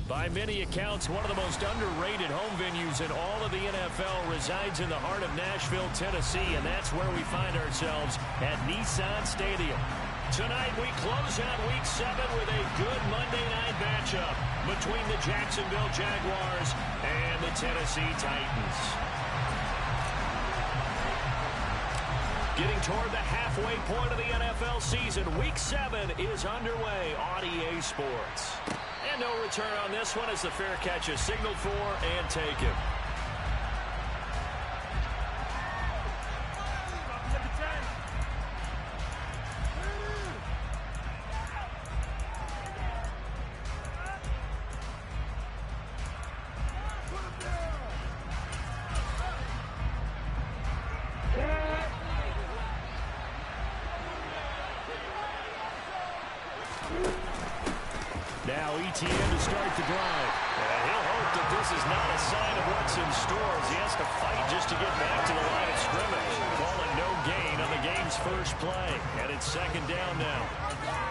By many accounts, one of the most underrated home venues in all of the NFL resides in the heart of Nashville, Tennessee, and that's where we find ourselves at Nissan Stadium. Tonight, we close out Week 7 with a good Monday night matchup between the Jacksonville Jaguars and the Tennessee Titans. Getting toward the halfway point of the NFL season, Week 7 is underway on EA Sports. And no return on this one as the fair catch is signaled for and taken. Now ETN to start the drive. He'll hope that this is not a sign of what's in store as he has to fight just to get back to the line of scrimmage. Calling no gain on the game's first play. And it's second down now.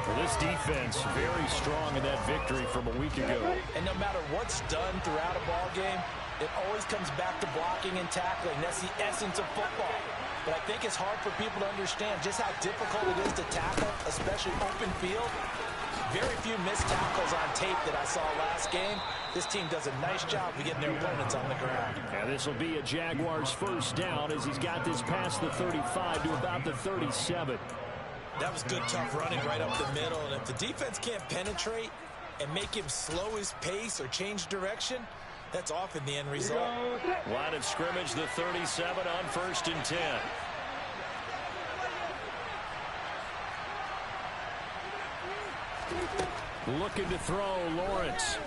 Well, this defense very strong in that victory from a week ago. And no matter what's done throughout a ball game, it always comes back to blocking and tackling. That's the essence of football. But I think it's hard for people to understand just how difficult it is to tackle, especially open field. Very few missed tackles on tape that I saw last game. This team does a nice job of getting their opponents on the ground. And this will be a Jaguars first down as he's got this past the 35 to about the 37. That was good, tough running right up the middle. And if the defense can't penetrate and make him slow his pace or change direction, that's often the end result. Line of scrimmage, the 37 on 1st and 10. Looking to throw, Lawrence.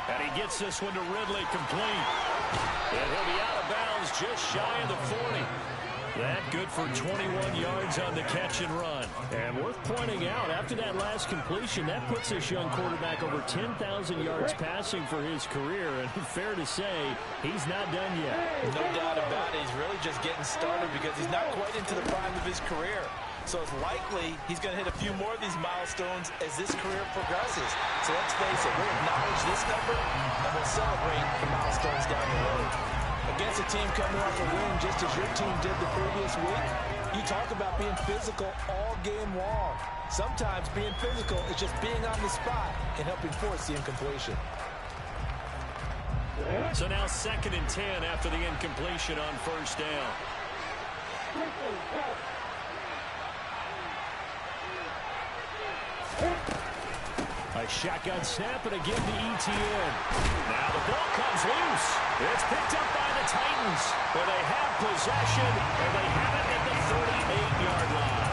And he gets this one to Ridley complete. And he'll be out of bounds just shy of the 40. That good for 21 yards on the catch and run. And worth pointing out, after that last completion, that puts this young quarterback over 10,000 yards passing for his career. And fair to say, he's not done yet. No doubt about it. He's really just getting started because he's not quite into the prime of his career. So it's likely he's going to hit a few more of these milestones as this career progresses. So let's face it, we'll acknowledge this number and we'll celebrate the milestones down the road. Against a team coming off a win just as your team did the previous week, you talk about being physical all game long. Sometimes being physical is just being on the spot and helping force the incompletion. So now 2nd and 10 after the incompletion on 1st down. A shotgun snap and again to ETN. Now the ball comes loose. It's picked up by the Titans, where they have possession, and they have it at the 38-yard line.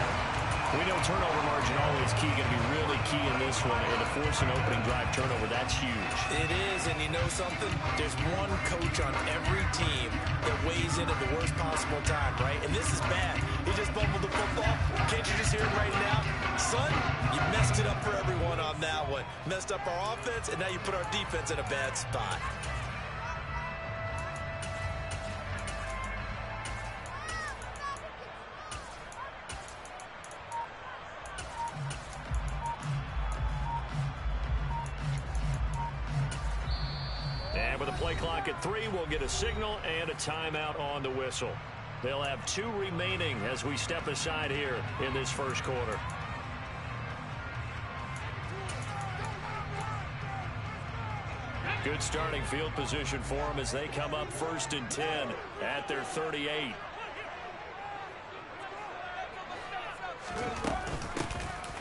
We know turnover margin always key, going to be really key in this one, and to force an opening drive turnover, that's huge. It is, and you know something? There's one coach on every team that weighs in at the worst possible time, right? And this is bad. He just bumbled the football. Can't you just hear it right now? Son, you messed it up for everyone on that one. Messed up our offense, and now you put our defense in a bad spot. And with a play clock at 3, we'll get a signal and a timeout on the whistle. They'll have 2 remaining as we step aside here in this first quarter. Good starting field position for them as they come up 1st and 10 at their 38.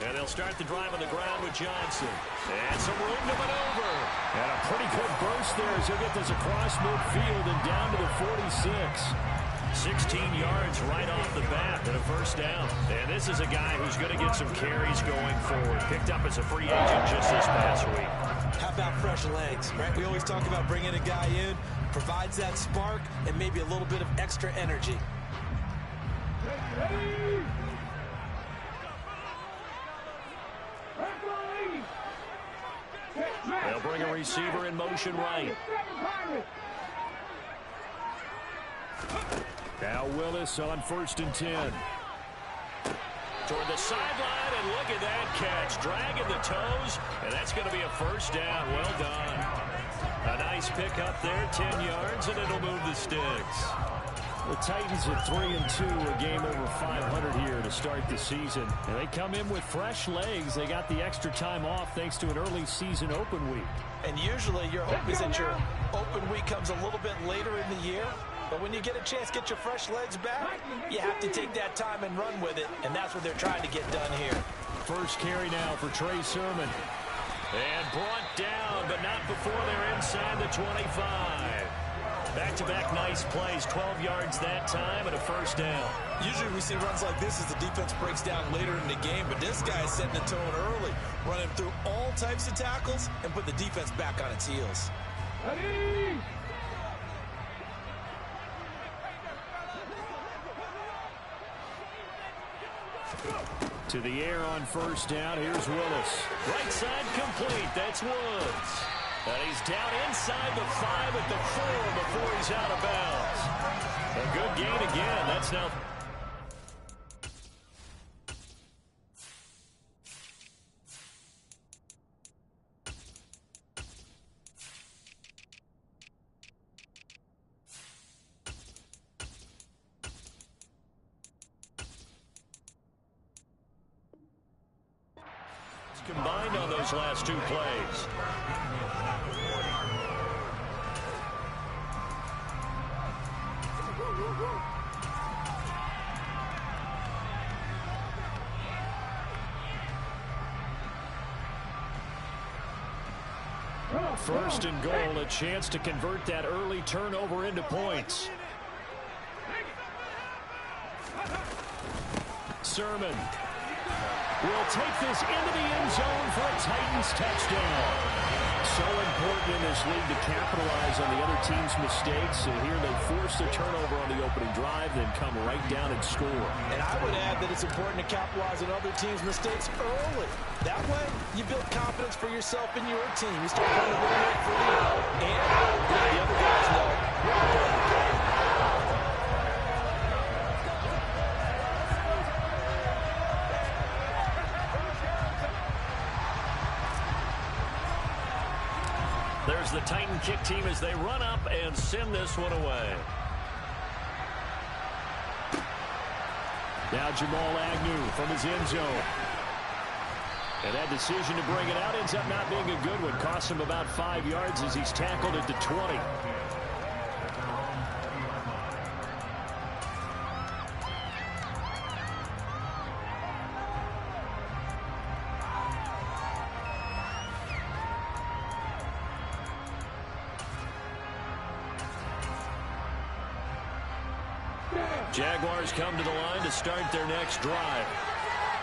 And they'll start the drive on the ground with Johnson. And some room to maneuver. And a pretty good burst there as he'll get this across midfield and down to the 46. 16 yards right off the bat and a first down. And this is a guy who's going to get some carries going forward. Picked up as a free agent just this past week. How about fresh legs, right? We always talk about bringing a guy in, provides that spark and maybe a little bit of extra energy. They'll bring a receiver in motion right. Now Willis on 1st and 10. toward the sideline, and look at that catch. Dragging the toes, and that's going to be a first down. Well done. A nice pick up there, 10 yards, and it'll move the sticks. The Titans at 3-2, a game over 500 here to start the season. And they come in with fresh legs. They got the extra time off thanks to an early season open week. And usually your hope is that your open week comes a little bit later in the year. But when you get a chance to get your fresh legs back, you have to take that time and run with it. And that's what they're trying to get done here. First carry now for Trey Sermon. And brought down, but not before they're inside the 25. Back-to-back nice plays, 12 yards that time, and a first down. Usually we see runs like this as the defense breaks down later in the game, but this guy is setting the tone early, running through all types of tackles and put the defense back on its heels. Ready? To the air on first down. Here's Willis. Right side complete. That's Woods. And he's down inside the 5 at the 4 before he's out of bounds. A good gain again. That's now... combined on those last two plays. First and goal, a chance to convert that early turnover into points. Sermon will take this into the end zone for a Titans touchdown. So important in this league to capitalize on the other team's mistakes. And here they force the turnover on the opening drive, then come right down and score. And I would add that it's important to capitalize on other teams' mistakes early. That way, you build confidence for yourself and your team. You start running the ball free, and the other guys know you're prepared to play. There's the Titan kick team as they run up and send this one away. Now Jamal Agnew from his end zone. And that decision to bring it out ends up not being a good one. Costs him about 5 yards as he's tackled at the 20. Jaguars come to the line to start their next drive.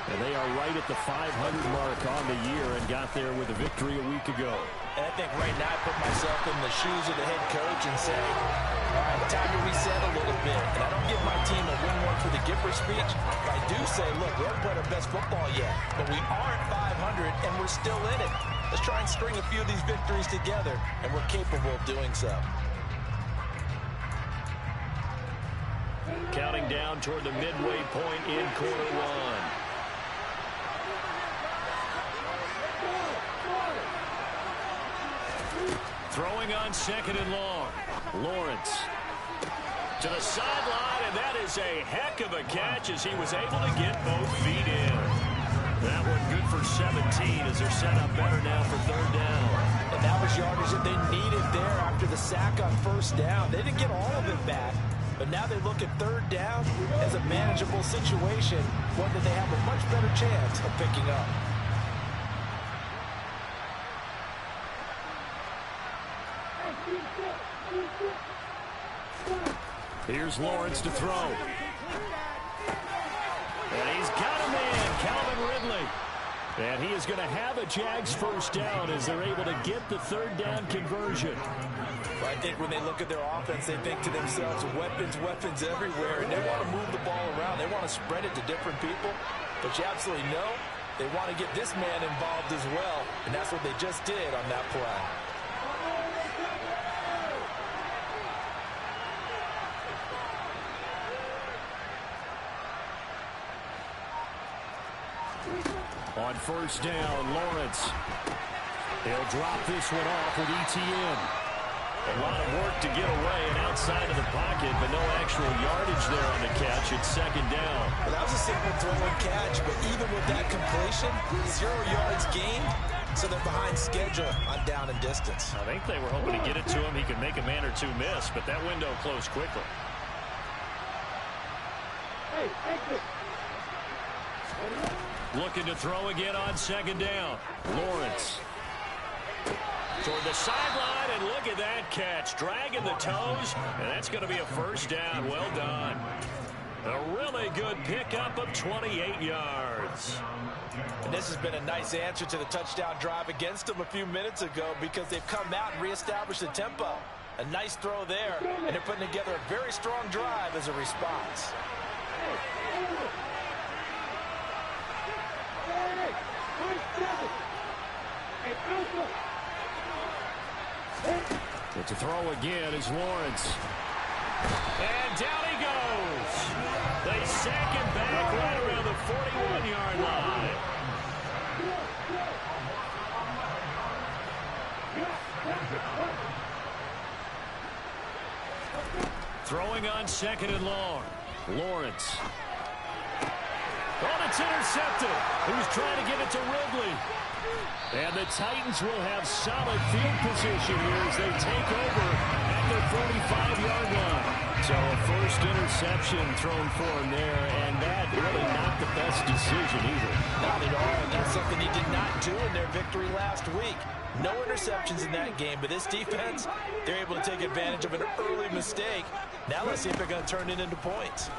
And they are right at the 500 mark on the year and got there with a victory a week ago. And I think right now I put myself in the shoes of the head coach and say, all right, time to reset a little bit. And I don't give my team a win one for the Gipper speech. But I do say, look, we haven't played our best football yet. But we are at 500 and we're still in it. Let's try and string a few of these victories together. And we're capable of doing so. Counting down toward the midway point in quarter one. Throwing on second and long. Lawrence to the sideline, and that is a heck of a catch as he was able to get both feet in. That one good for 17 as they're set up better now for third down. And that was yardage that they needed there after the sack on first down. They didn't get all of it back. But now they look at third down as a manageable situation, one that they have a much better chance of picking up. Here's Lawrence to throw. And he's got a man, Calvin Ridley. And he is going to have a Jags first down as they're able to get the third down conversion. Well, I think when they look at their offense, they think to themselves, weapons, weapons everywhere, and they want to move the ball around. They want to spread it to different people. But you absolutely know they want to get this man involved as well, and that's what they just did on that play. On first down, Lawrence. He'll drop this one off with ETN. A lot of work to get away and outside of the pocket, but no actual yardage there on the catch. It's second down. Well, that was a simple throw and catch, but even with that completion, 0 yards gained, so they're behind schedule on down and distance. I think they were hoping to get it to him. He could make a man or two miss, but that window closed quickly. Looking to throw again on second down. Lawrence. Toward the sideline, and look at that catch. Dragging the toes, and that's going to be a first down. Well done. A really good pickup of 28 yards. And this has been a nice answer to the touchdown drive against them a few minutes ago because they've come out and reestablished the tempo. A nice throw there, and they're putting together a very strong drive as a response. But to throw again is Lawrence. And down he goes. They sack him back right around the 41-yard line. Throwing on second and long. Lawrence. Oh, it's intercepted. He was trying to get it to Ridley. And the Titans will have solid field position here as they take over at their 45-yard line. So a first interception thrown for him there, and that really not the best decision either. Not at all, and that's something he did not do in their victory last week. No interceptions in that game, but this defense, they're able to take advantage of an early mistake. Now let's see if they're going to turn it into points.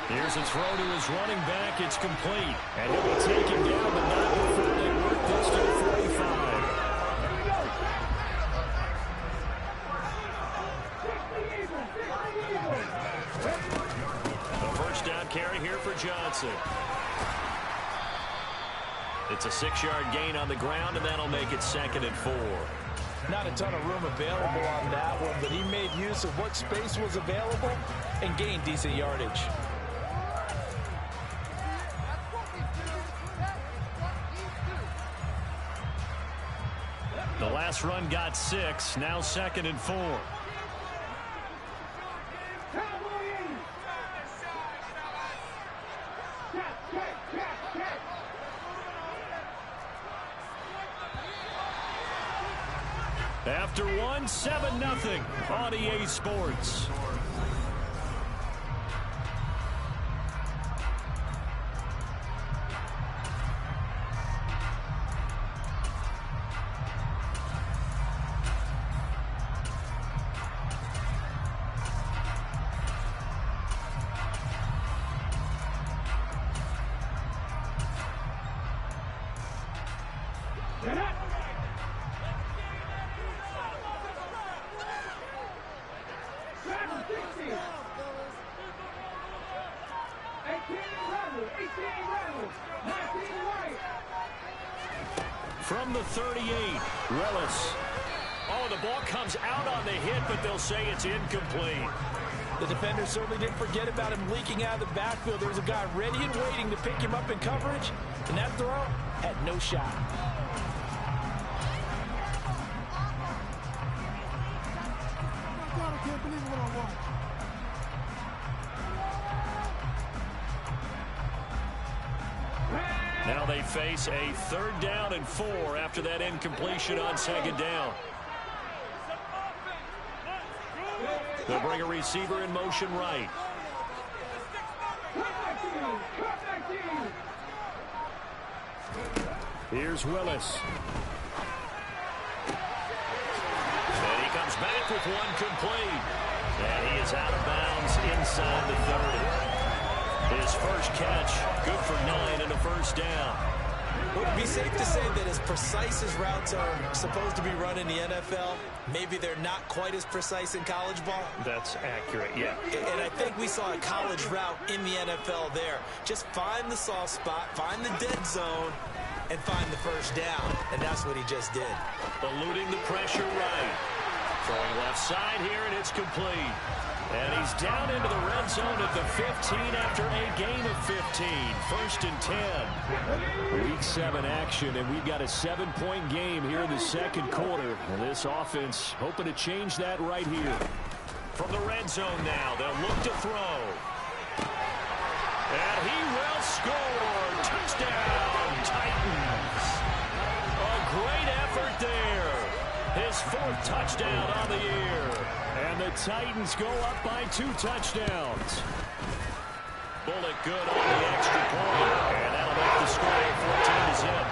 Here's a throw to his running back. It's complete. And he'll be taken down, but not before they work this to the 45. A first down carry here for Johnson. It's a 6-yard gain on the ground, and that'll make it 2nd and 4. Not a ton of room available on that one, but he made use of what space was available and gained decent yardage. The last run got 6, now 2nd and 4. After one, 7-0 on EA Sports. From the 38, Willis. Oh, the ball comes out on the hit, but they'll say it's incomplete. The defender certainly didn't forget about him leaking out of the backfield. There was a guy ready and waiting to pick him up in coverage, and that throw had no shot. I can't believe what I watched. Now they face a 3rd down and 4 after that incompletion on 2nd down. They'll bring a receiver in motion right. Here's Willis. And he comes back with one complete. And he is out of bounds inside the 30. His first catch, good for 9 and a first down. Would it be safe to say that as precise as routes are supposed to be run in the NFL, maybe they're not quite as precise in college ball? That's accurate, yeah. And I think we saw a college route in the NFL there. Just find the soft spot, find the dead zone, and find the first down. And that's what he just did. Eluding the pressure right. Throwing left side here, and it's complete. And he's down into the red zone at the 15 after a gain of 15. First and 10. Week 7 action, and we've got a 7-point game here in the second quarter. And this offense hoping to change that right here. From the red zone now, they'll look to throw. And he will score. Touchdown, Titans. A great effort there. His 4th touchdown on the year. And the Titans go up by 2 touchdowns. Bullet good on the extra point. And that'll make the score 14-0.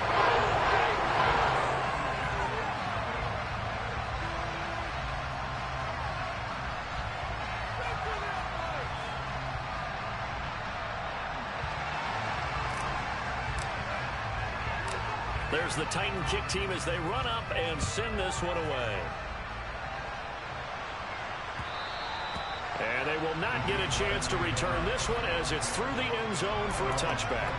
There's the Titan kick team as they run up and send this one away. And they will not get a chance to return this one as it's through the end zone for a touchback.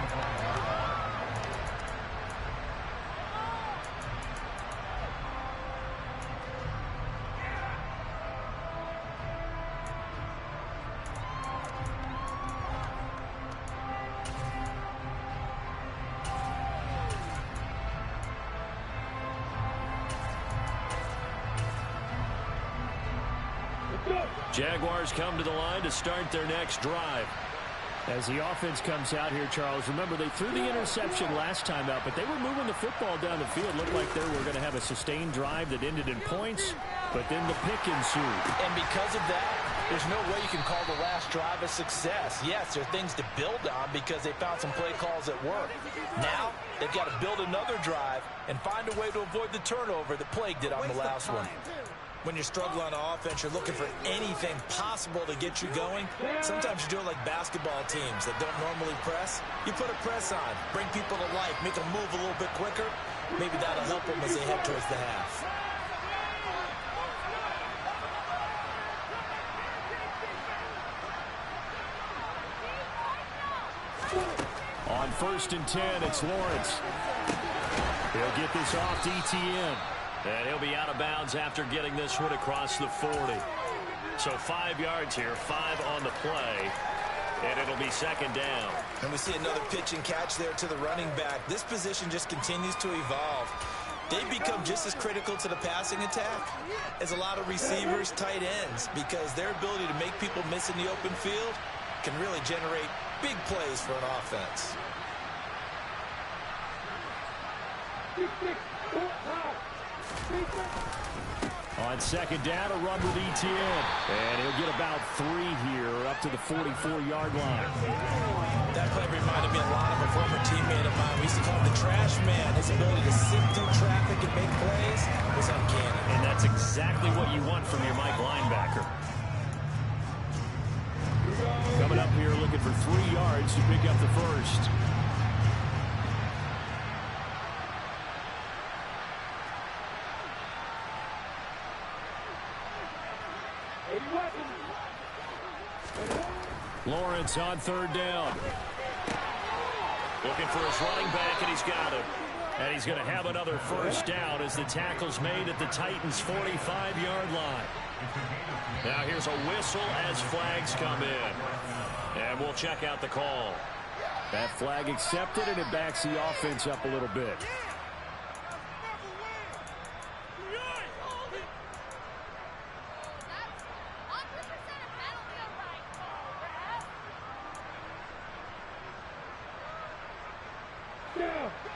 Jaguars come to the line to start their next drive. As the offense comes out here, Charles, remember they threw the interception last time out, but they were moving the football down the field. Looked like they were going to have a sustained drive that ended in points, but then the pick ensued. And because of that, there's no way you can call the last drive a success. Yes, there are things to build on because they found some play calls that work. Now, they've got to build another drive and find a way to avoid the turnover that plagued it on the last one. When you're struggling on offense, you're looking for anything possible to get you going. Sometimes you do it like basketball teams that don't normally press. You put a press on, bring people to life, make them move a little bit quicker. Maybe that'll help them as they head towards the half. On 1st and 10, it's Lawrence. He'll get this off to Etienne. And he'll be out of bounds after getting this one across the 40. So 5 yards here, 5 on the play. And it'll be second down. And we see another pitch and catch there to the running back. This position just continues to evolve. They've become just as critical to the passing attack as a lot of receivers, tight ends, because their ability to make people miss in the open field can really generate big plays for an offense. On second down, a run with Etienne. And he'll get about 3 here up to the 44-yard line. That play reminded me a lot of a former teammate of mine. We used to call him the trash man. His ability to sift through traffic and make plays was uncanny. And that's exactly what you want from your Mike linebacker. Coming up here looking for 3 yards to pick up the first. Lawrence on 3rd down. Looking for his running back, and he's got him. And he's going to have another first down as the tackle's made at the Titans' 45-yard line. Now here's a whistle as flags come in. And we'll check out the call. That flag accepted, and it backs the offense up a little bit.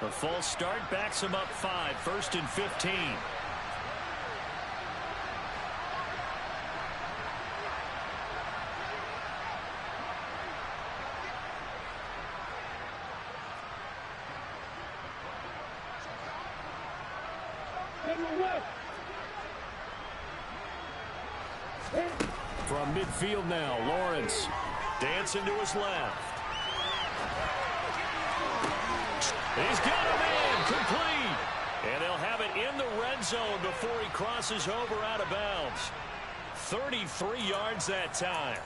The false start backs him up 5, 1st and 15. From midfield now, Lawrence dancing to his left. He's got him in, complete. And they'll have it in the red zone before he crosses over out of bounds. 33 yards that time.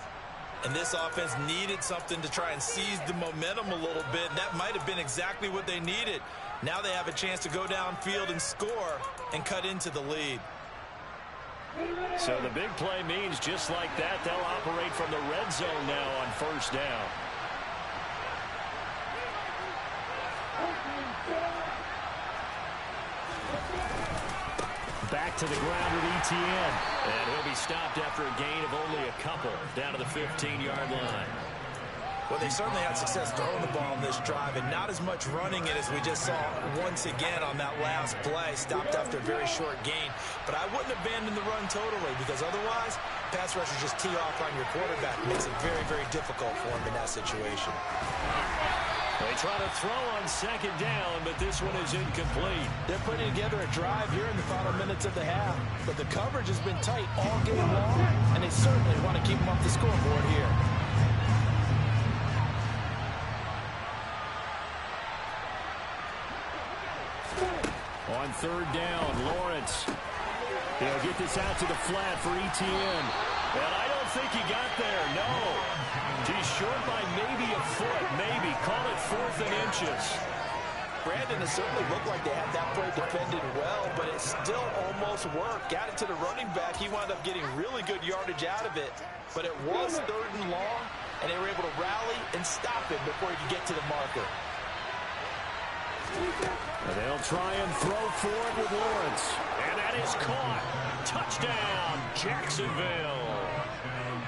And this offense needed something to try and seize the momentum a little bit. And that might have been exactly what they needed. Now they have a chance to go downfield and score and cut into the lead. So the big play means just like that, they'll operate from the red zone now on first down. Back to the ground with ETN. And he'll be stopped after a gain of only a couple down to the 15-yard line. Well, they certainly had success throwing the ball in this drive and not as much running it as we just saw once again on that last play. Stopped after a very short gain. But I wouldn't abandon the run totally because otherwise, pass rushers just tee off on your quarterback. Makes it very, very difficult for him in that situation. They try to throw on second down, but this one is incomplete. They're putting together a drive here in the final minutes of the half. But the coverage has been tight all game long, and they certainly want to keep them off the scoreboard here. On third down, Lawrence. He'll get this out to the flat for ETN. And I don't think he got there, no. He's short by maybe a foot, maybe. Call it 4th and inches. Brandon, it certainly looked like they had that play defended well, but it still almost worked. Got it to the running back. He wound up getting really good yardage out of it. But it was 3rd and long, and they were able to rally and stop him before he could get to the marker. And they'll try and throw for it with Lawrence. And that is caught. Touchdown, Jacksonville.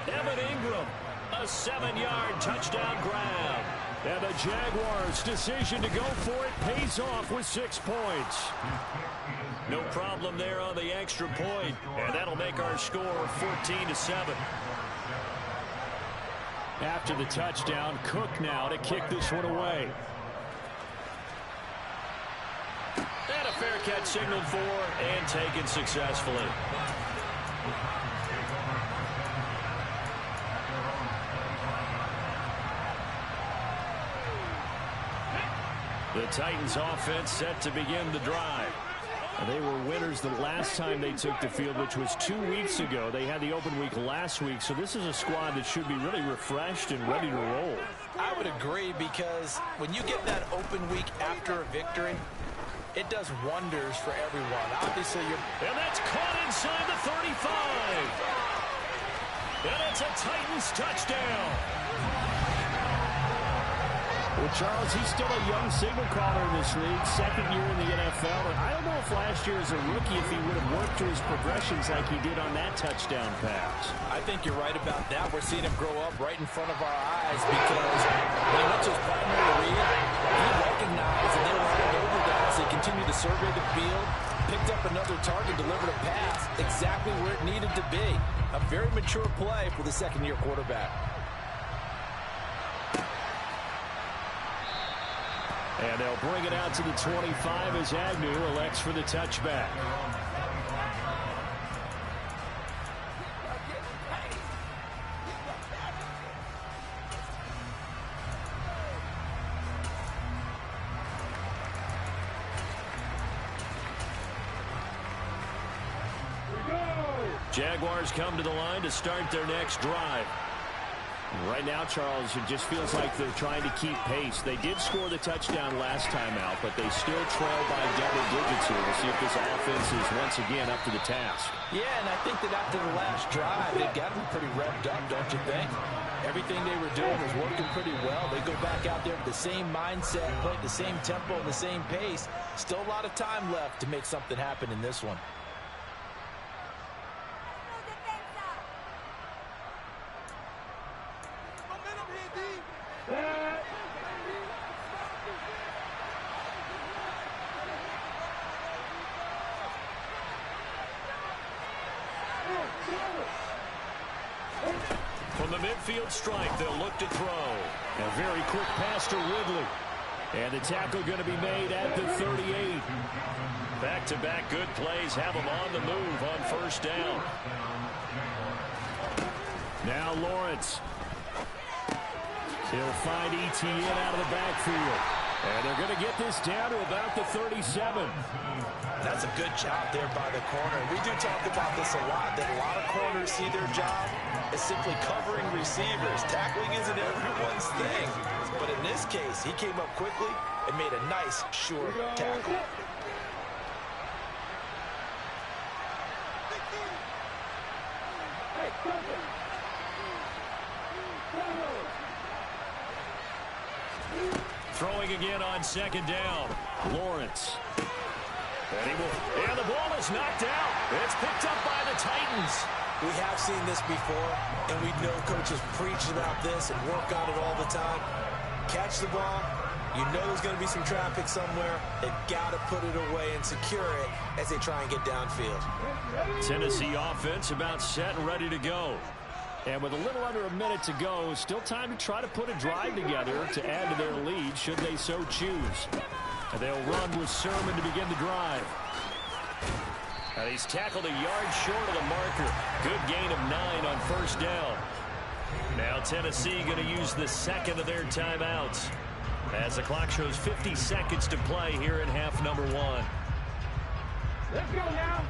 Evan Ingram, a 7-yard touchdown grab. And the Jaguars' decision to go for it pays off with 6 points. No problem there on the extra point. And that'll make our score 14-7. After the touchdown, Cook now to kick this one away. And a fair catch signaled for and taken successfully. The Titans offense set to begin the drive. They were winners the last time they took the field, which was 2 weeks ago. They had the open week last week, so this is a squad that should be really refreshed and ready to roll. I would agree because when you get that open week after a victory, it does wonders for everyone. Obviously, and that's caught inside the 35. And it's a Titans touchdown. Well, Charles, he's still a young signal caller in this league, 2nd year in the NFL. And I don't know if last year as a rookie, if he would have worked through his progressions like he did on that touchdown pass. I think you're right about that. We're seeing him grow up right in front of our eyes because when he went to his primary read, he recognized and they were running over that as he continued to survey the field, picked up another target, delivered a pass exactly where it needed to be. A very mature play for the 2nd-year quarterback. And they'll bring it out to the 25 as Agnew elects for the touchback. Jaguars come to the line to start their next drive. Right now, Charles, it just feels like they're trying to keep pace. They did score the touchdown last time out, but they still trail by double digits here. We'll see if this offense is once again up to the task. Yeah, and I think that after the last drive, they've got to be pretty revved up, don't you think? Everything they were doing was working pretty well. They go back out there with the same mindset, play at the same tempo and the same pace. Still a lot of time left to make something happen in this one. From the midfield stripe, they'll look to throw. A very quick pass to Ridley. And the tackle going to be made at the 38. Back-to-back good plays have them on the move on first down. Now Lawrence. He'll find ETN out of the backfield. And they're going to get this down to about the 37. That's a good job there by the corner. We do talk about this a lot, that a lot of corners see their job as simply covering receivers. Tackling isn't everyone's thing. But in this case, he came up quickly and made a nice, sure tackle. Throwing again on second down. Lawrence. And the ball is knocked out. It's picked up by the Titans. We have seen this before, and we know coaches preach about this and work on it all the time. Catch the ball. You know there's going to be some traffic somewhere. They've got to put it away and secure it as they try and get downfield. Tennessee offense about set and ready to go. And with a little under a minute to go, still time to try to put a drive together to add to their lead should they so choose. And they'll run with Sermon to begin the drive. And he's tackled a yard short of the marker. Good gain of 9 on first down. Now Tennessee going to use the second of their timeouts as the clock shows 50 seconds to play here in half number 1. Let's go now.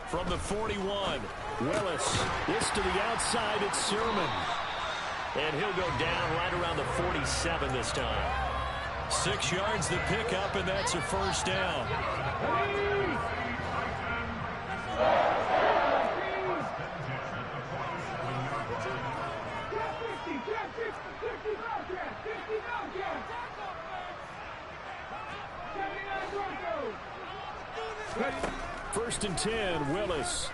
From the 41, Willis. This to the outside, it's Sermon. And he'll go down right around the 47 this time. 6 yards the pickup, and that's a first down. First and 10, Willis.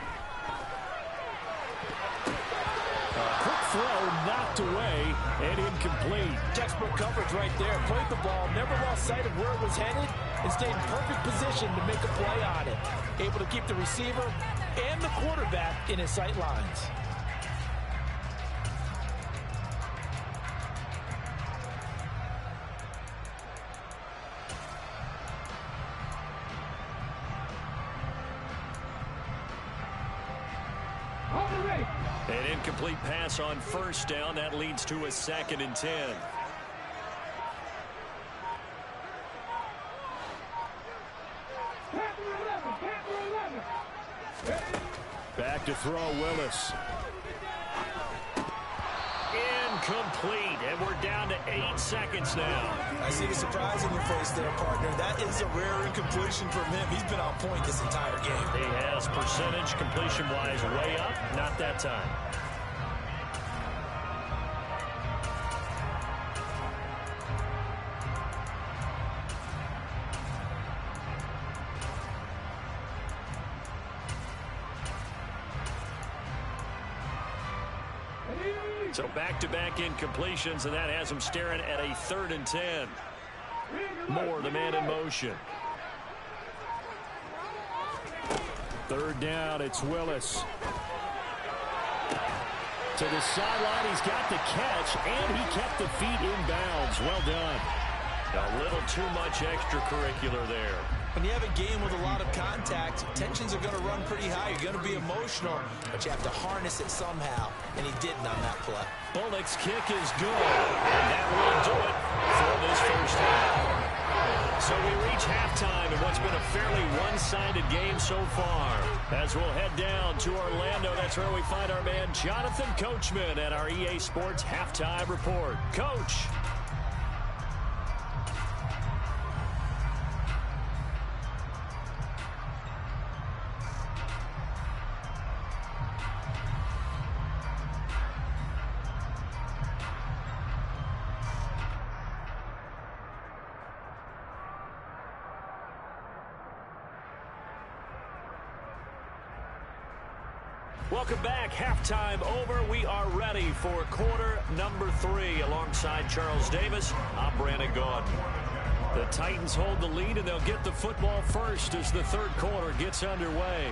Quick throw knocked away and incomplete. Textbook coverage right there. Played the ball, never lost sight of where it was headed, and stayed in perfect position to make a play on it. Able to keep the receiver and the quarterback in his sight lines. An incomplete pass on first down. That leads to a 2nd and 10. Back to throw, Willis. Incomplete, and we're down to 8 seconds now. I see the surprise in your face there, partner. That is a rare incompletion from him. He's been on point this entire game. He has percentage completion-wise way up. Not that time. So back-to-back incompletions, and that has him staring at a 3rd and 10. Moore, the man in motion. 3rd down, it's Willis. To the sideline, he's got the catch, and he kept the feet in bounds. Well done. A little too much extracurricular there. When you have a game with a lot of contact, tensions are going to run pretty high. You're going to be emotional, but you have to harness it somehow, and he didn't on that play. Bullock's kick is good, and that will do it for this first half. So we reach halftime in what's been a fairly one-sided game so far. As we'll head down to Orlando, that's where we find our man Jonathan Coachman at our EA Sports Halftime Report. Coach. Welcome back. Halftime over. We are ready for quarter number 3. Alongside Charles Davis, I'm Brandon Gaudin. The Titans hold the lead, and they'll get the football first as the 3rd quarter gets underway.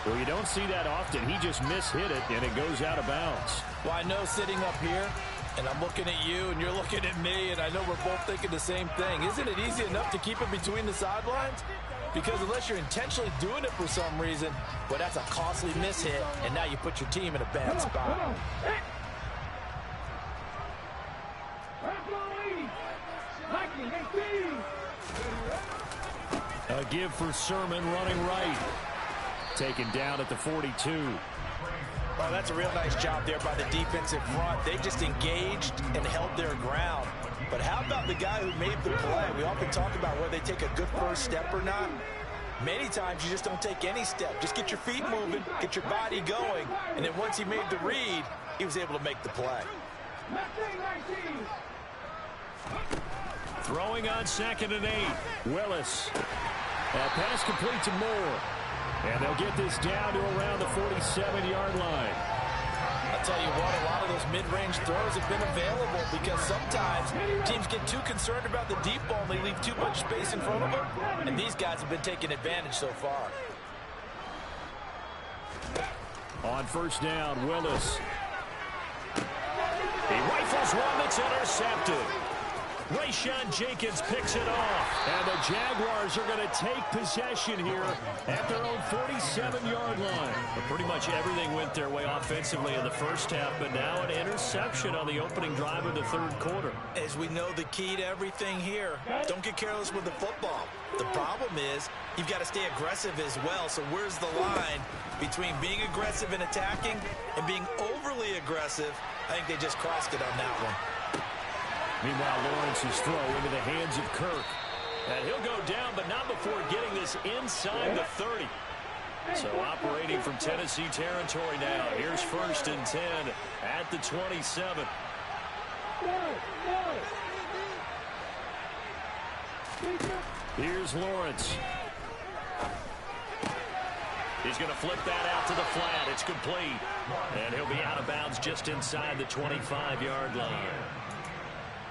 Well, you don't see that often. He just mishit it, and it goes out of bounds. Well, I know sitting up here, and I'm looking at you, and you're looking at me, and I know we're both thinking the same thing. Isn't it easy enough to keep it between the sidelines? Because unless you're intentionally doing it for some reason, well, that's a costly mishit, and now you put your team in a bad spot. A give for Sermon running right. Taken down at the 42. Oh, that's a real nice job there by the defensive front. They just engaged and held their ground. But how about the guy who made the play? We often talk about whether they take a good first step or not. Many times you just don't take any step. Just get your feet moving, get your body going, and then once he made the read, he was able to make the play. Throwing on 2nd and 8. Willis. That pass complete to Moore. And they'll get this down to around the 47-yard line. I'll tell you what, a lot of those mid-range throws have been available because sometimes teams get too concerned about the deep ball and they leave too much space in front of them. And these guys have been taking advantage so far. On 1st down, Willis. He rifles one that's intercepted. Rayshawn Jenkins picks it off. And the Jaguars are going to take possession here at their own 47-yard line. But pretty much everything went their way offensively in the first half, but now an interception on the opening drive of the 3rd quarter. As we know, the key to everything here, don't get careless with the football. The problem is you've got to stay aggressive as well. So where's the line between being aggressive and attacking and being overly aggressive? I think they just crossed it on that one. Meanwhile, Lawrence's throw into the hands of Kirk. And he'll go down, but not before getting this inside the 30. So operating from Tennessee territory now. Here's 1st and 10 at the 27. Here's Lawrence. He's going to flip that out to the flat. It's complete. And he'll be out of bounds just inside the 25-yard line.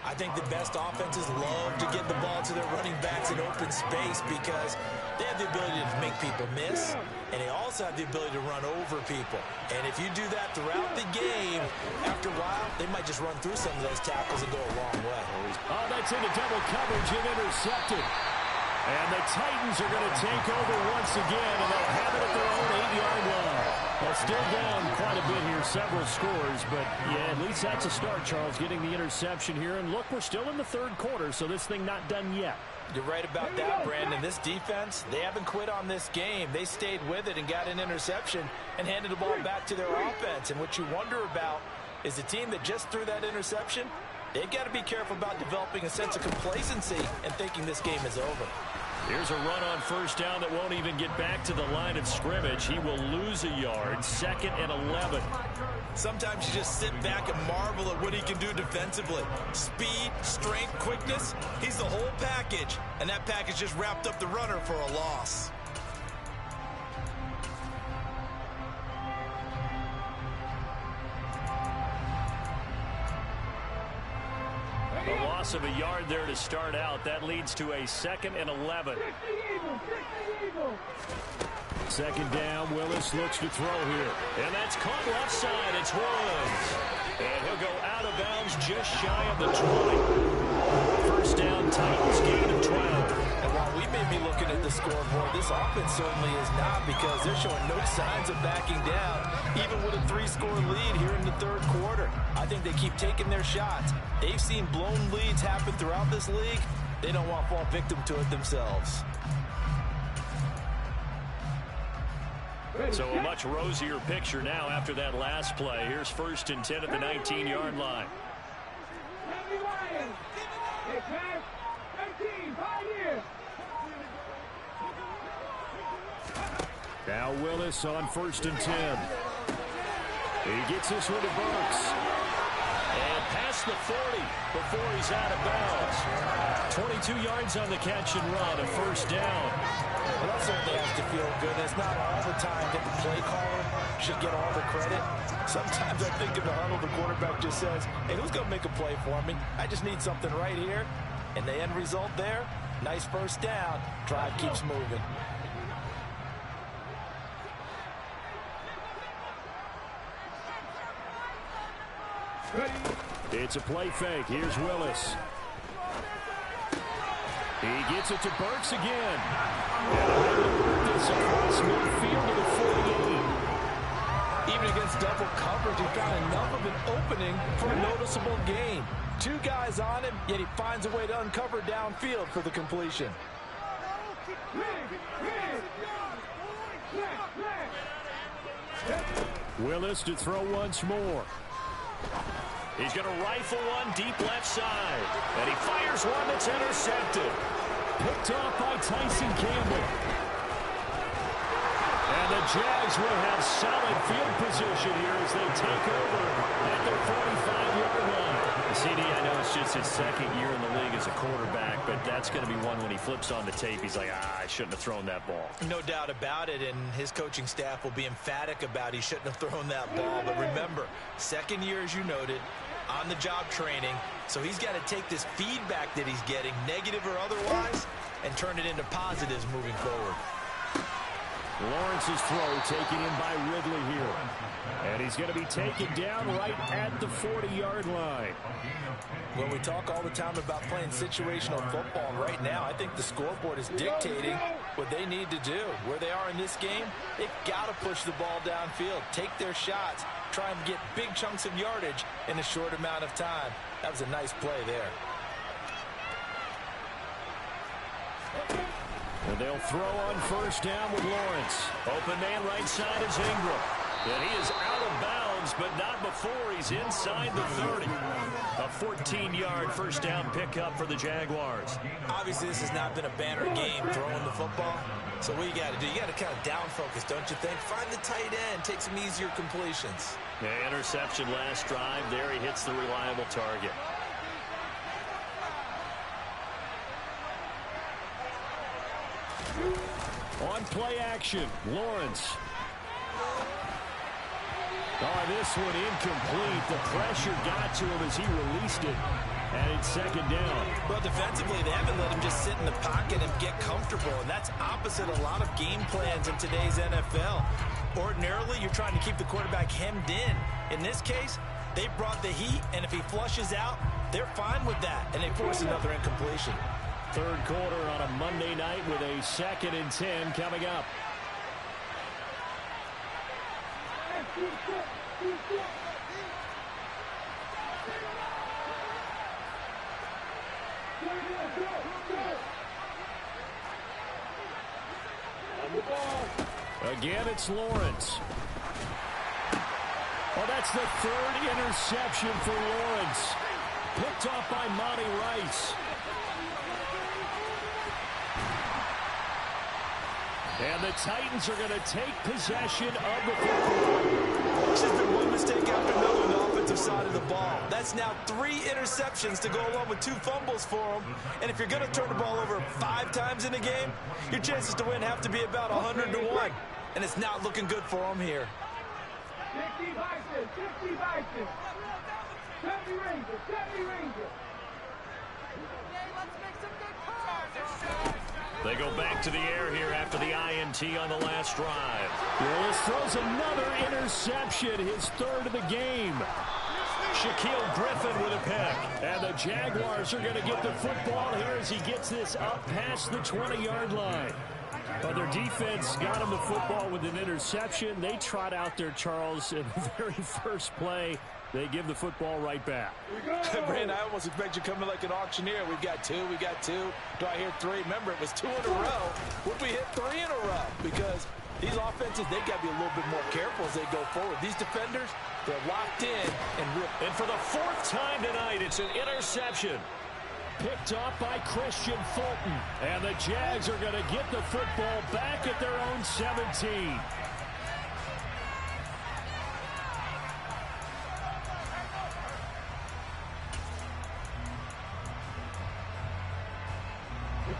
I think the best offenses love to get the ball to their running backs in open space because they have the ability to make people miss, and they also have the ability to run over people. And if you do that throughout the game, after a while, they might just run through some of those tackles and go a long way. Oh, that's into double coverage and intercepted. And the Titans are going to take over once again, and they'll have it at their own 8-yard line. Well, still down quite a bit here, several scores, but yeah, at least that's a start, Charles, getting the interception here. And look, we're still in the 3rd quarter, so this thing not done yet. You're right about that, Brandon. This defense, they haven't quit on this game. They stayed with it and got an interception and handed the ball back to their offense. And what you wonder about is the team that just threw that interception, they've got to be careful about developing a sense of complacency and thinking this game is over. Here's a run on 1st down that won't even get back to the line of scrimmage. He will lose a yard. 2nd and 11. Sometimes you just sit back and marvel at what he can do defensively. Speed, strength, quickness. He's the whole package. And that package just wrapped up the runner for a loss. A loss of a yard there to start out. That leads to a 2nd and 11. 2nd down, Willis looks to throw here. And that's caught left side. It's Woods. And he'll go out of bounds just shy of the 20. 1st down, Titans, gain of 12. And while we may be looking at the scoreboard, this offense certainly is not because they're showing no signs of backing down, even with a 3-score lead here in the 3rd quarter. I think they keep taking their shots. They've seen blown leads happen throughout this league. They don't want to fall victim to it themselves. So a much rosier picture now after that last play. Here's 1st and 10 at the 19-yard line. Now Willis on 1st and 10. He gets this one to Burks. And past the 40 before he's out of bounds. 22 yards on the catch and run, a 1st down. Well, that certainly has to feel good. It's not all the time that the play caller should get all the credit. Sometimes I think in the huddle, the quarterback just says, hey, who's going to make a play for me? I just need something right here. And the end result there, nice 1st down. Drive keeps moving. It's a play fake. Here's Willis. He gets it to Burks again. And it's across midfield to the 48. Even against double coverage, he found enough of an opening for a noticeable gain. 2 guys on him, yet he finds a way to uncover downfield for the completion. Willis to throw once more. He's going to rifle one deep left side. And he fires one that's intercepted. Picked off by Tyson Campbell. And the Jags will have solid field position here as they take over at their 45-yard line. CD, I know it's just his second year in the league as a quarterback, but that's going to be one when he flips on the tape. He's like, I shouldn't have thrown that ball. No doubt about it, and his coaching staff will be emphatic about he shouldn't have thrown that ball. But remember, second year, as you noted, on-the-job training, so he's got to take this feedback that he's getting, negative or otherwise, and turn it into positives moving forward. Lawrence's throw taken in by Ridley here. And he's going to be taken down right at the 40-yard line. Well, we talk all the time about playing situational football. And right now, I think the scoreboard is dictating what they need to do. Where they are in this game, they've got to push the ball downfield, take their shots, try and get big chunks of yardage in a short amount of time. That was a nice play there. And they'll throw on first down with Lawrence. Open man right side is Ingram. And he is out of bounds, but not before he's inside the 30. A 14-yard first down pickup for the Jaguars. Obviously, this has not been a banner game throwing the football. So what you got to do, you got to kind of down focus, don't you think? Find the tight end, take some easier completions. Yeah, interception last drive. There he hits the reliable target. On play action, Lawrence. Oh, this one incomplete. The pressure got to him as he released it. And it's second down. Well, defensively, they haven't let him just sit in the pocket and get comfortable. And that's opposite a lot of game plans in today's NFL. Ordinarily, you're trying to keep the quarterback hemmed in. In this case, they brought the heat, and if he flushes out, they're fine with that. And they force another incompletion. Third quarter on a Monday night with a 2nd and 10 coming up. Again, it's Lawrence. Oh, that's the 3rd interception for Lawrence. Picked off by Monty Rice. And the Titans are going to take possession of the football. It's just been one mistake after another on the offensive side of the ball. That's now 3 interceptions to go along with 2 fumbles for him. And if you're going to turn the ball over 5 times in a game, your chances to win have to be about 100 to 1. And it's not looking good for him here. 50 Bison, 50 Bison. 70 Rangers, 70 Rangers. Okay, let's make some good calls. They go back to the air here after the INT on the last drive. Willis throws another interception, his 3rd of the game. Shaquille Griffin with a pick. And the Jaguars are going to get the football here as he gets this up past the 20-yard line. But their defense got him the football with an interception. They trot out there, Charles, in the very first play. They give the football right back. Brandon, I almost expect you to come in like an auctioneer. We've got 2, we got 2. Do I hear 3? Remember, it was 2 in a row. What if we hit 3 in a row? Because these offenses, they've got to be a little bit more careful as they go forward. These defenders, they're locked in. And for the 4th time tonight, it's an interception. Picked off by Christian Fulton. And the Jags are going to get the football back at their own 17.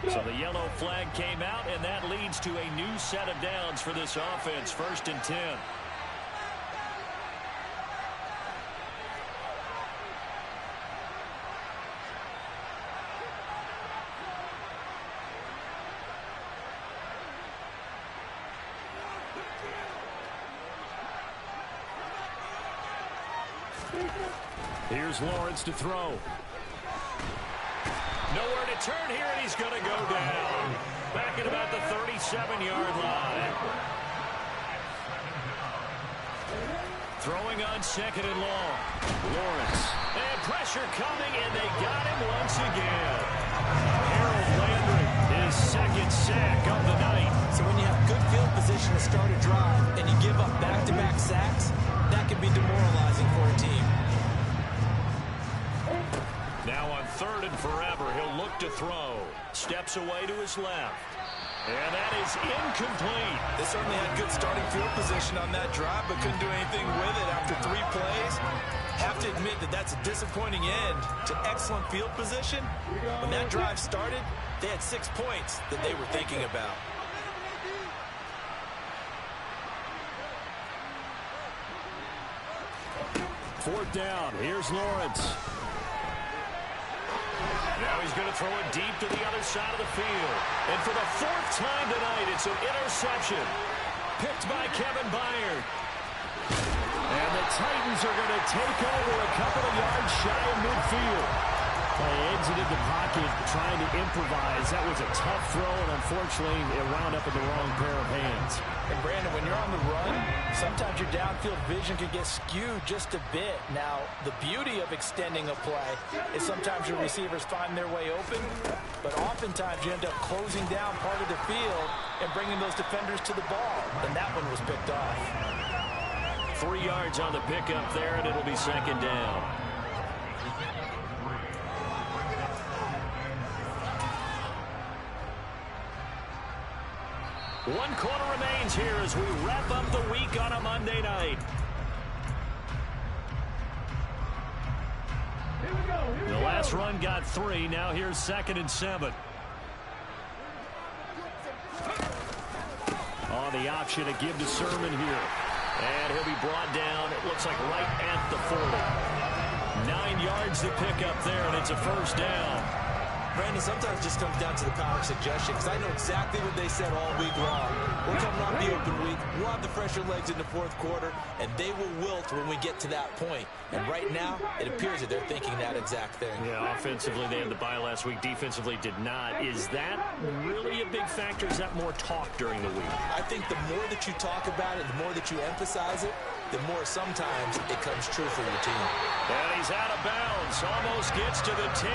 So the yellow flag came out, and that leads to a new set of downs for this offense. 1st and 10. Here's Lawrence to throw. Nowhere to turn here, and he's going to go down. Back at about the 37-yard line. Throwing on 2nd and long. Lawrence. And pressure coming, and they got him once again. Harold Landry, his 2nd sack of the night. So when you have good field position to start a drive and you give up back-to-back sacks, that can be demoralizing for a team. Now on 3rd and forever, he'll look to throw. Steps away to his left. And that is incomplete. They certainly had good starting field position on that drive, but couldn't do anything with it after 3 plays. Have to admit that that's a disappointing end to excellent field position. When that drive started, they had 6 points that they were thinking about. Fourth down. Here's Lawrence. Now he's going to throw it deep to the other side of the field. And for the 4th time tonight, it's an interception. Picked by Kevin Byard. And the Titans are going to take over a couple of yards shy of midfield. They exited the pocket trying to improvise. That was a tough throw, and unfortunately, it wound up in the wrong pair of hands. And Brandon, when you're on the run, sometimes your downfield vision can get skewed just a bit. Now, the beauty of extending a play is sometimes your receivers find their way open, but oftentimes you end up closing down part of the field and bringing those defenders to the ball. And that one was picked off. 3 yards on the pickup there, and it'll be 2nd down. One quarter remains here as we wrap up the week on a Monday night. The last run got 3. Now here's 2nd and 7. On the option to give to Sermon here. And he'll be brought down, it looks like right at the 40. 9 yards to pick up there, and it's a 1st down. Brandon, sometimes it just comes down to the power of suggestion, because I know exactly what they said all week long. We're coming off the open week. We'll have the fresher legs in the 4th quarter, and they will wilt when we get to that point. And right now, it appears that they're thinking that exact thing. Yeah, offensively, they had the bye last week. Defensively, did not. Is that really a big factor? Is that more talk during the week? I think the more that you talk about it, the more that you emphasize it, the more sometimes it comes true for your team. And he's out of bounds. Almost gets to the 10.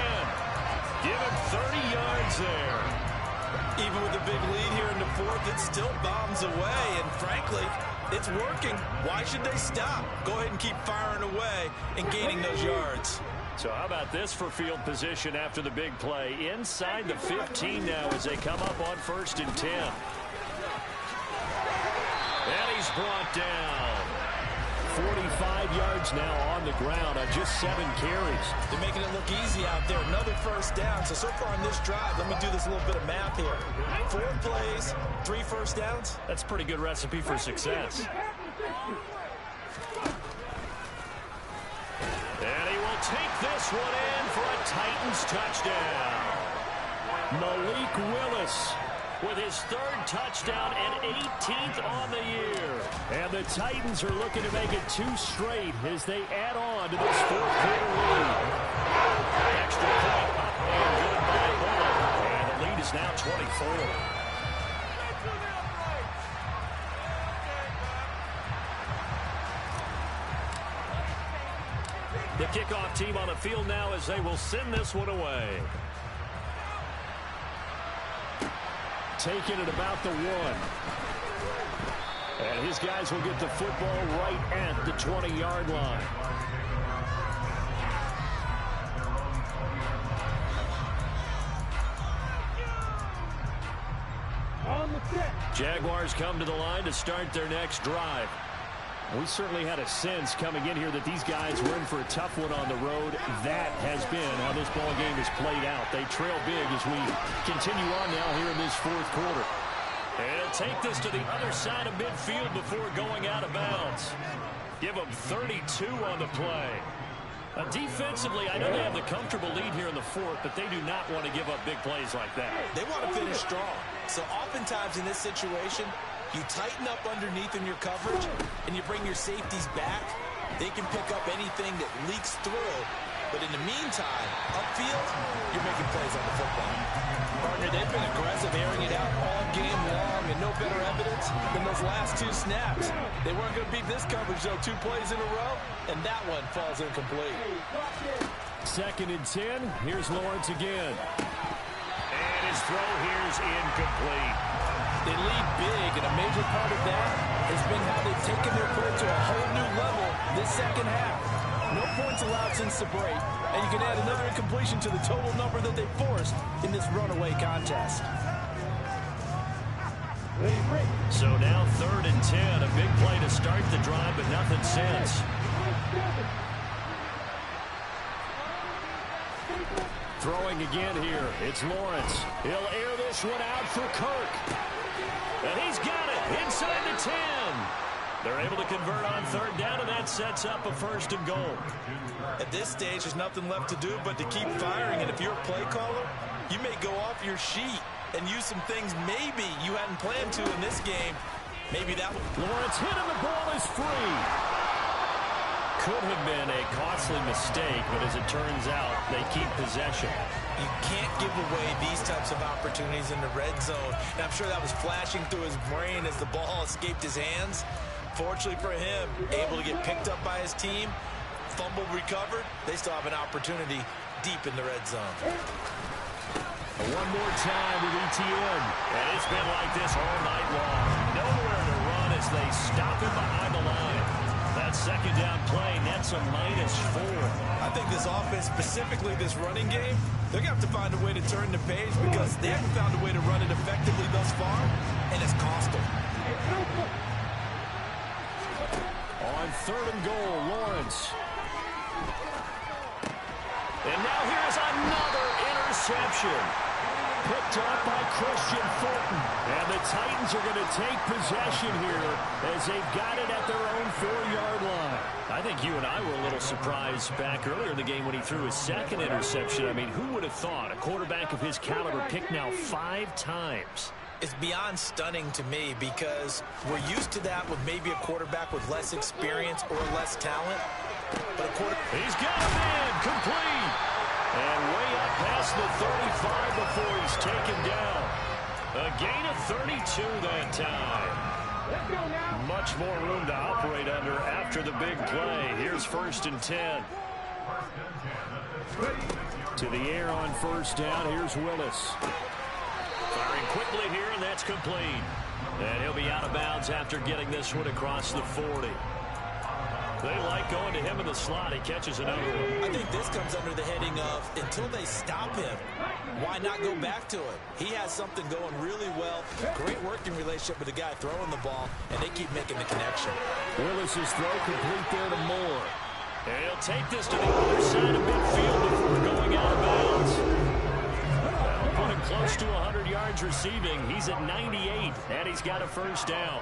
Give him 30 yards there. Even with a big lead here in the 4th, it still bombs away. And frankly, it's working. Why should they stop? Go ahead and keep firing away and gaining those yards. So how about this for field position after the big play? Inside the 15 now as they come up on 1st and 10. And he's brought down. 45 yards now on the ground on just 7 carries. They're making it look easy out there. Another 1st down. So far on this drive, let me do this little bit of math here. 4 plays, 3 1st downs. That's a pretty good recipe for success. And he will take this one in for a Titans touchdown. Malik Willis with his 3rd touchdown and 18th on the year. And the Titans are looking to make it 2 straight as they add on to this 4th quarter lead. Extra point up and good by Bullock. And the lead is now 24. The kickoff team on the field now as they will send this one away. Taking it about the 1. And his guys will get the football right at the 20-yard line. Jaguars come to the line to start their next drive. We certainly had a sense coming in here that these guys were in for a tough one on the road. That has been how this ball game has played out. They trail big as we continue on now here in this 4th quarter. And he'll take this to the other side of midfield before going out of bounds. Give them 32 on the play. Defensively, I know they have the comfortable lead here in the 4th, but they do not want to give up big plays like that. They want to finish strong. So oftentimes in this situation, you tighten up underneath in your coverage, and you bring your safeties back. They can pick up anything that leaks through. But in the meantime, upfield, you're making plays on the football. Partner, they've been aggressive, airing it out all game long, and no better evidence than those last 2 snaps. They weren't going to beat this coverage, though. 2 plays in a row, and that one falls incomplete. 2nd and 10. Here's Lawrence again. And his throw here is incomplete. They lead big, and a major part of that has been how they've taken their play to a whole new level this second half. No points allowed since the break, and you can add another incompletion to the total number that they forced in this runaway contest. So now 3rd and 10, a big play to start the drive, but nothing since. Throwing again here, it's Lawrence. He'll air this one out for Kirk. And he's got it inside the 10. They're able to convert on 3rd down, and that sets up a 1st and goal. At this stage, there's nothing left to do but to keep firing. And if you're a play caller, you may go off your sheet and use some things maybe you hadn't planned to in this game. Maybe that one. Lawrence hit and the ball is free. Could have been a costly mistake, but as it turns out, they keep possession. You can't give away these types of opportunities in the red zone. And I'm sure that was flashing through his brain as the ball escaped his hands. Fortunately for him, able to get picked up by his team, fumble recovered. They still have an opportunity deep in the red zone. One more time with ETN. And it's been like this all night long. Nowhere to run as they stop him behind the line. That 2nd down play nets a -4. I think this offense, specifically this running game, they're going to have to find a way to turn the page because they haven't found a way to run it effectively thus far, and it's cost them. On 3rd and goal, Lawrence. And now here's another interception. Picked up by Christian Fulton. And the Titans are going to take possession here as they've got it at their own 4-yard line. I think you and I were a little surprised back earlier in the game when he threw his 2nd interception. I mean, who would have thought a quarterback of his caliber picked now 5 times? It's beyond stunning to me because we're used to that with maybe a quarterback with less experience or less talent. But he's got a man complete. And way up past the 35 before he's taken down. A gain of 32 that time. Much more room to operate under after the big play. Here's 1st and 10. To the air on 1st down. Here's Willis. Firing quickly here, and that's complete. And he'll be out of bounds after getting this one across the 40. They like going to him in the slot. He catches another one. I think this comes under the heading of until they stop him, why not go back to it? He has something going really well. Great working relationship with the guy throwing the ball, and they keep making the connection. Willis's throw complete there to Moore. And he'll take this to the other side of midfield before going out of bounds. That'll put him close to 100 yards receiving. He's at 98, and he's got a 1st down.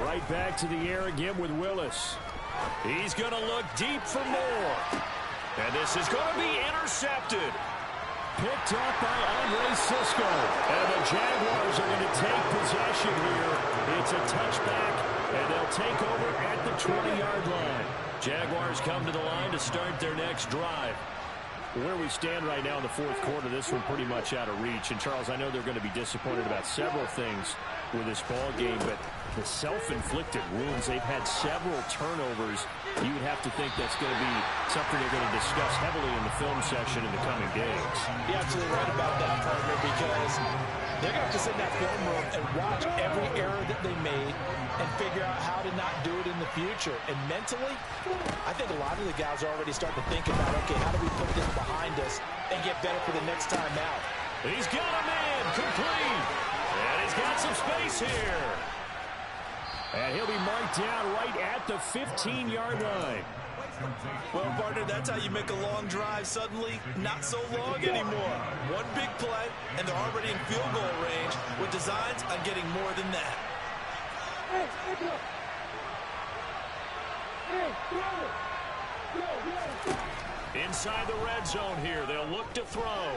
Right back to the air again with Willis. He's going to look deep for more. And this is going to be intercepted. Picked up by Andre Cisco. And the Jaguars are going to take possession here. It's a touchback, and they'll take over at the 20-yard line. Jaguars come to the line to start their next drive. Where we stand right now in the 4th quarter, this one pretty much out of reach. And, Charles, I know they're going to be disappointed about several things with this ball game, but the self-inflicted wounds, they've had several turnovers. You would have to think that's going to be something they're going to discuss heavily in the film session in the coming days. You're absolutely right about that, partner, because they're going to have to sit in that film room and watch every error that they made and figure out how to not do it in the future. And mentally, I think a lot of the guys are already starting to think about, okay, how do we put this behind us and get better for the next time out? He's got a man complete. And he's got some space here. And he'll be marked down right at the 15-yard line. Well, partner, that's how you make a long drive suddenly not so long anymore. One big play, and they're already in field goal range with designs on getting more than that. Inside the red zone here, they'll look to throw.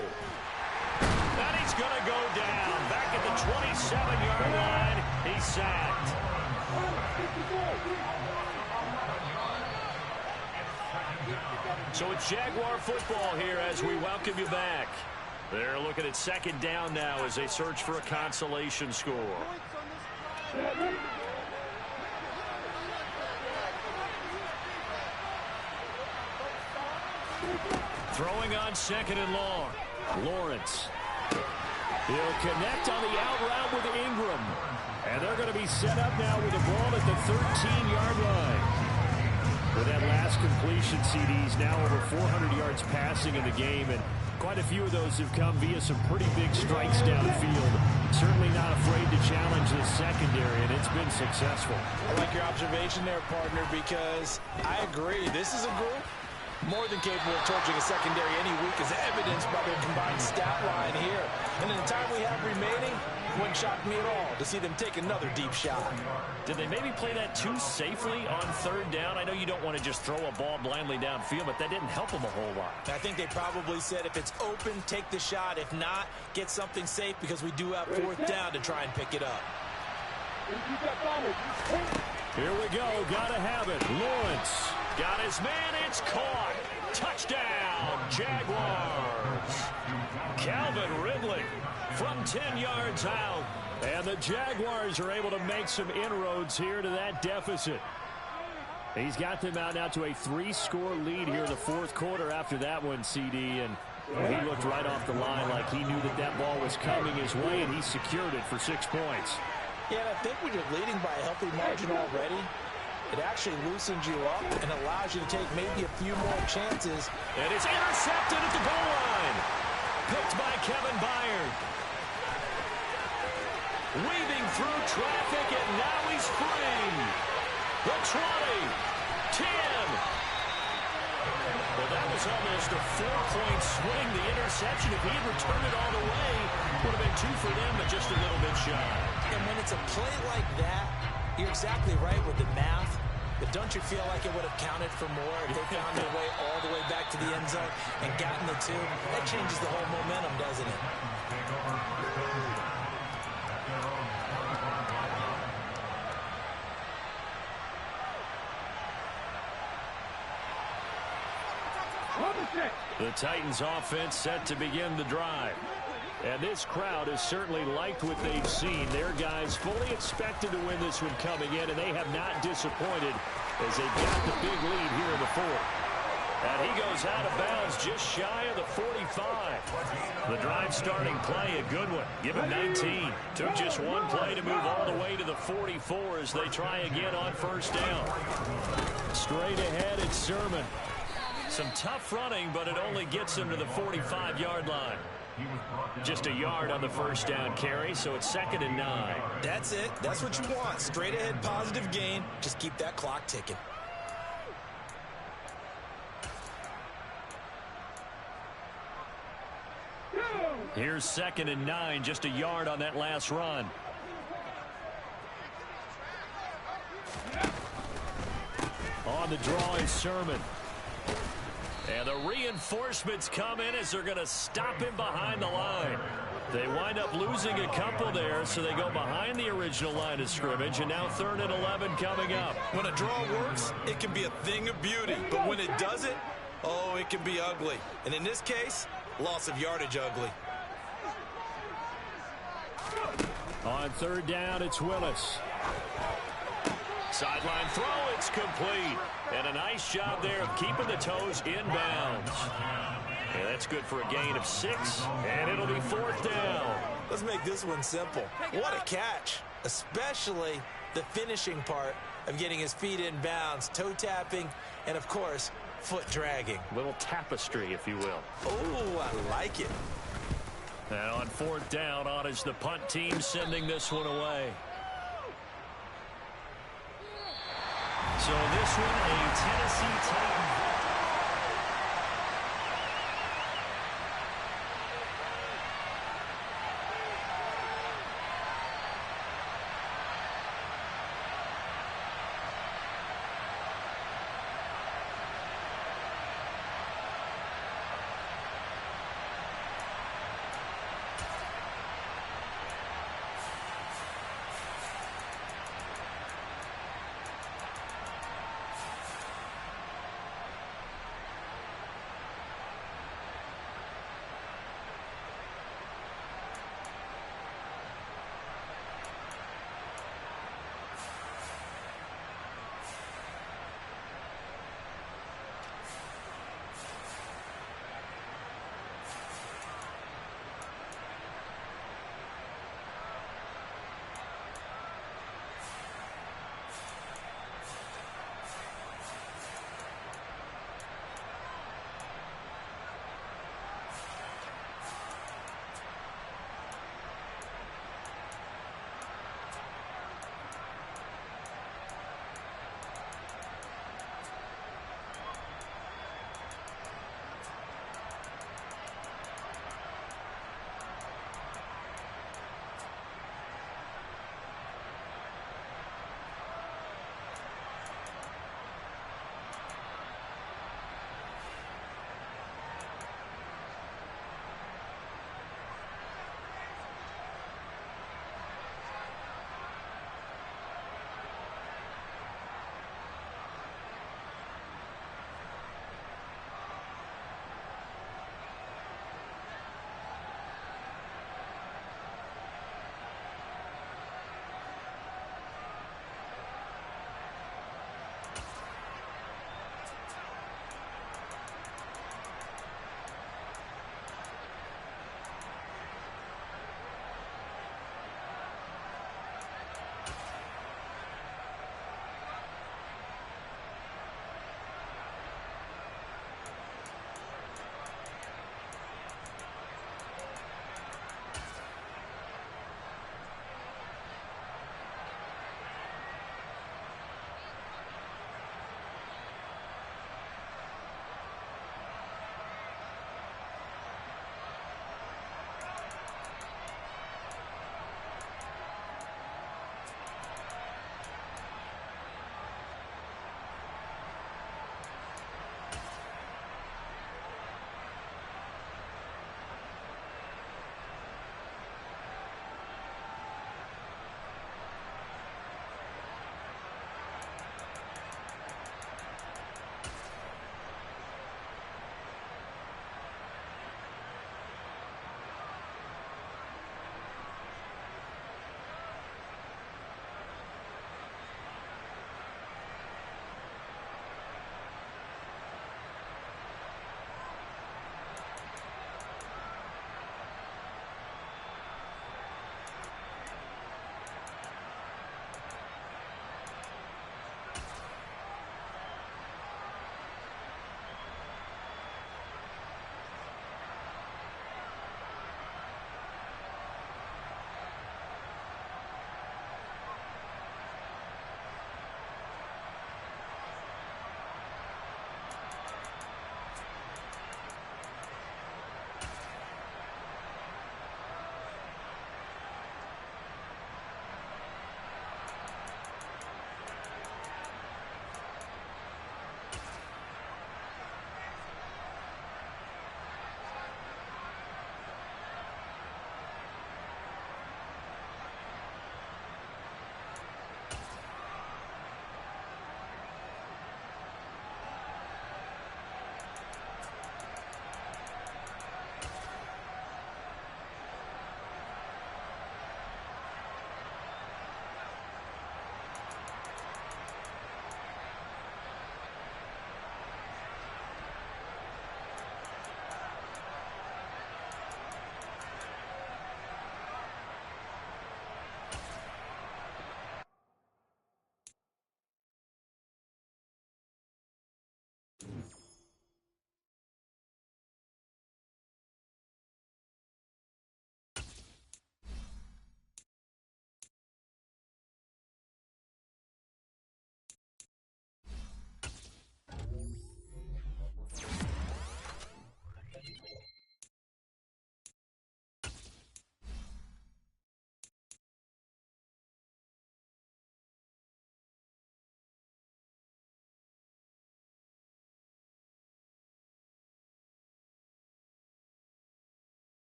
And he's going to go down. Back at the 27-yard line, he's sacked. So it's Jaguar football here as we welcome you back. They're looking at second down now as they search for a consolation score. Throwing on second and long. Lawrence. He'll connect on the out route with Ingram. And they're going to be set up now with the ball at the 13-yard line. With that last completion, CD's now over 400 yards passing in the game, and quite a few of those have come via some pretty big strikes downfield. Certainly not afraid to challenge the secondary, and it's been successful. I like your observation there, partner, because I agree. This is a group more than capable of torching a secondary any week, as evidenced by their combined stat line here. And in the time we have remaining, it wouldn't shock me at all to see them take another deep shot. Did they maybe play that too safely on third down? I know you don't want to just throw a ball blindly downfield, but that didn't help them a whole lot. I think they probably said if it's open, take the shot. If not, get something safe, because we do have fourth down to try and pick it up. Here we go. Gotta have it. Lawrence got his man. It's caught. Touchdown, Jaguars. Calvin Ridley from 10 yards out. And the Jaguars are able to make some inroads here to that deficit. He's got them out now to a 3-score lead here in the fourth quarter after that one, CD. And he looked right off the line like he knew that that ball was coming his way, and he secured it for 6 points. Yeah, and I think when you're leading by a healthy margin already, it actually loosens you up and allows you to take maybe a few more chances. And it's intercepted at the goal line. Picked by Kevin Byard. Weaving through traffic, and now he's free. The 20, 10. Well, that was almost a 4-point swing. The interception, if he had returned it all the way, would have been 2 for them, but just a little bit shy. And when it's a play like that, you're exactly right with the math. But don't you feel like it would have counted for more if they found their way all the way back to the end zone and gotten the 2? That changes the whole momentum, doesn't it? The Titans offense set to begin the drive. And this crowd has certainly liked what they've seen. Their guys fully expected to win this one coming in, and they have not disappointed as they got the big lead here in the fourth. And he goes out of bounds just shy of the 45. The drive starting play, a good one. Give him 19. Took just one play to move all the way to the 44 as they try again on first down. Straight ahead, it's Sermon. Some tough running, but it only gets him to the 45-yard line. Just a yard on the first down carry, so it's 2nd and 9. That's it. That's what you want. Straight ahead, positive gain. Just keep that clock ticking. Here's 2nd and 9, just a yard on that last run. On the draw is Sermon. And the reinforcements come in as they're going to stop him behind the line. They wind up losing a couple there, so they go behind the original line of scrimmage, and now 3rd and 11 coming up. When a draw works, it can be a thing of beauty. But when it doesn't, oh, it can be ugly. And in this case, loss of yardage ugly. On 3rd down, it's Willis. Sideline throw, it's complete. And a nice job there of keeping the toes inbounds. And that's good for a gain of 6, and it'll be 4th down. Let's make this one simple. What a catch, especially the finishing part of getting his feet in bounds, toe tapping, and of course, foot dragging. Little tapestry, if you will. Oh, I like it. And on 4th down, on is the punt team sending this one away. So this one, a Tennessee Titan